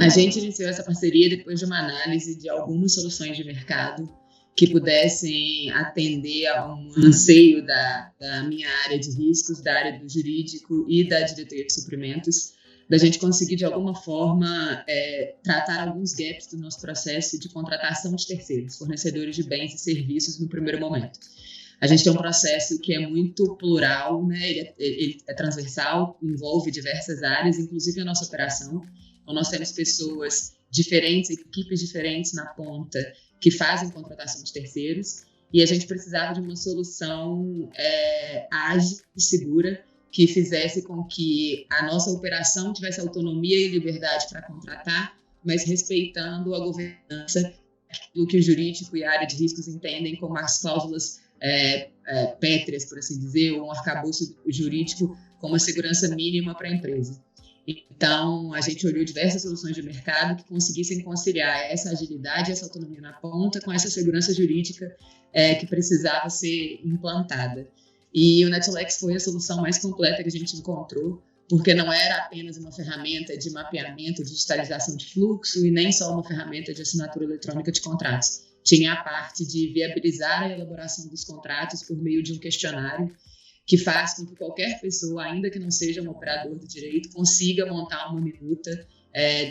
A gente iniciou essa parceria depois de uma análise de algumas soluções de mercado que pudessem atender a um anseio da minha área de riscos, da área do jurídico e da diretoria de suprimentos, da gente conseguir, de alguma forma, tratar alguns gaps do nosso processo de contratação de terceiros, fornecedores de bens e serviços no primeiro momento. A gente tem um processo que é muito plural, né? Ele é transversal, envolve diversas áreas, inclusive a nossa operação. Então, nós temos pessoas diferentes, equipes diferentes na ponta, que fazem contratação de terceiros, e a gente precisava de uma solução ágil e segura, que fizesse com que a nossa operação tivesse autonomia e liberdade para contratar, mas respeitando a governança, do que o jurídico e a área de riscos entendem como as cláusulas pétreas, por assim dizer, ou um arcabouço jurídico como a segurança mínima para a empresa. Então, a gente olhou diversas soluções de mercado que conseguissem conciliar essa agilidade, essa autonomia na ponta, com essa segurança jurídica que precisava ser implantada. E o Netilex foi a solução mais completa que a gente encontrou, porque não era apenas uma ferramenta de mapeamento, de digitalização de fluxo e nem só uma ferramenta de assinatura eletrônica de contratos. Tinha a parte de viabilizar a elaboração dos contratos por meio de um questionário que faz com que qualquer pessoa, ainda que não seja um operador do direito, consiga montar uma minuta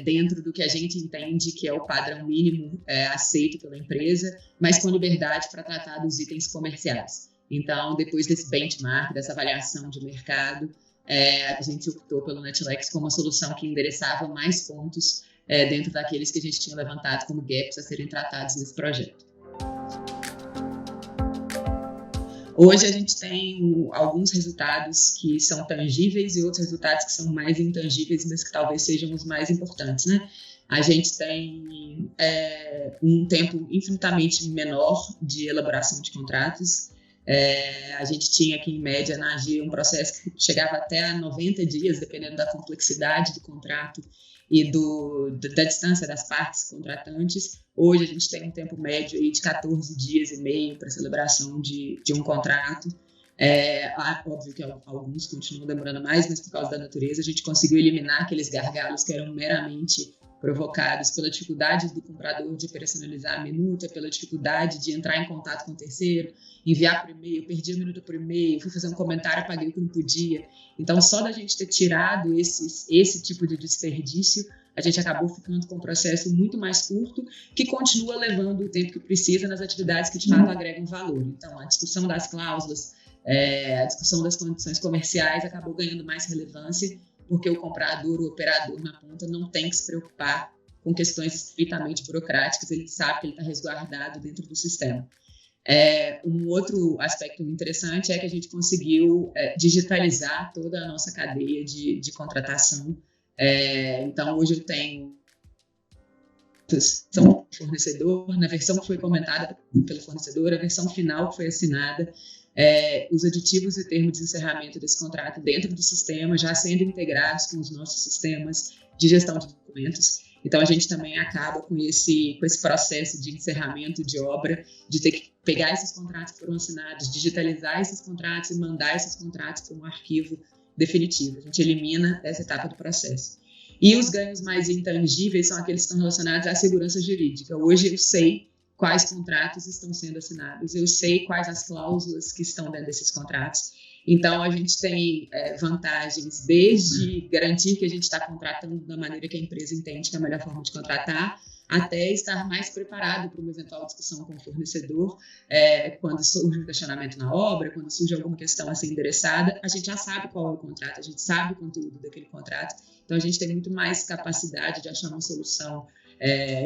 dentro do que a gente entende que é o padrão mínimo aceito pela empresa, mas com liberdade para tratar dos itens comerciais. Então, depois desse benchmark, dessa avaliação de mercado, a gente optou pelo Netilex como uma solução que endereçava mais pontos dentro daqueles que a gente tinha levantado como gaps a serem tratados nesse projeto. Hoje a gente tem alguns resultados que são tangíveis e outros resultados que são mais intangíveis, mas que talvez sejam os mais importantes, né? A gente tem um tempo infinitamente menor de elaboração de contratos. A gente tinha aqui, em média, na AGI, um processo que chegava até a 90 dias, dependendo da complexidade do contrato e da distância das partes contratantes. Hoje a gente tem um tempo médio aí de 14 dias e meio para a celebração de um contrato. Óbvio que alguns continuam demorando mais, mas por causa da natureza a gente conseguiu eliminar aqueles gargalos que eram meramente provocados pela dificuldade do comprador de operacionalizar a minuta, pela dificuldade de entrar em contato com o terceiro, enviar por e-mail, perdi a minuta por e-mail, fui fazer um comentário, apaguei o que não podia. Então, só da gente ter tirado esse tipo de desperdício, a gente acabou ficando com um processo muito mais curto, que continua levando o tempo que precisa nas atividades que de fato agregam valor. Então, a discussão das cláusulas, a discussão das condições comerciais acabou ganhando mais relevância, porque o comprador, o operador na ponta não tem que se preocupar com questões estritamente burocráticas, ele sabe que ele está resguardado dentro do sistema. Um outro aspecto interessante é que a gente conseguiu digitalizar toda a nossa cadeia de contratação. Então, hoje eu tenho versão do fornecedor, na versão que foi comentada pelo fornecedor, a versão final que foi assinada, os aditivos e termos de encerramento desse contrato dentro do sistema, já sendo integrados com os nossos sistemas de gestão de documentos. Então, a gente também acaba com esse processo de encerramento de obra, de ter que pegar esses contratos que foram assinados, digitalizar esses contratos e mandar esses contratos para um arquivo definitivo. A gente elimina essa etapa do processo. E os ganhos mais intangíveis são aqueles que estão relacionados à segurança jurídica. Hoje eu sei quais contratos estão sendo assinados, eu sei quais as cláusulas que estão dentro desses contratos. Então, a gente tem vantagens desde garantir que a gente está contratando da maneira que a empresa entende que é a melhor forma de contratar, até estar mais preparado para uma eventual discussão com o fornecedor, quando surge um questionamento na obra, quando surge alguma questão a ser endereçada, a gente já sabe qual é o contrato, a gente sabe o conteúdo daquele contrato, então a gente tem muito mais capacidade de achar uma solução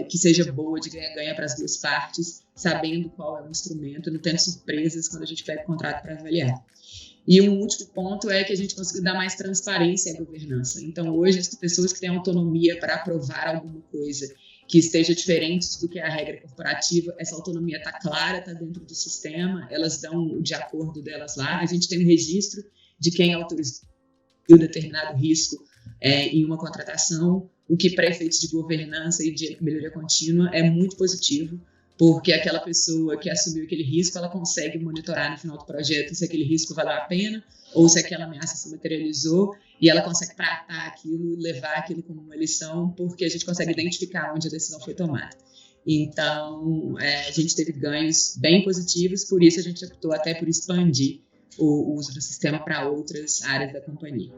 que seja boa, de ganha-ganha para as duas partes, sabendo qual é o instrumento, não tendo surpresas quando a gente pega o contrato para avaliar. E um último ponto é que a gente conseguiu dar mais transparência à governança. Então, hoje, as pessoas que têm autonomia para aprovar alguma coisa que esteja diferente do que é a regra corporativa, essa autonomia está clara, está dentro do sistema, elas dão o de acordo delas lá. A gente tem um registro de quem autorizou determinado risco em uma contratação, o que para efeitos de governança e de melhoria contínua é muito positivo, porque aquela pessoa que assumiu aquele risco, ela consegue monitorar no final do projeto se aquele risco valeu a pena ou se aquela ameaça se materializou e ela consegue tratar aquilo, levar aquilo como uma lição, porque a gente consegue identificar onde a decisão foi tomada. Então, a gente teve ganhos bem positivos, por isso a gente optou até por expandir o uso do sistema para outras áreas da companhia.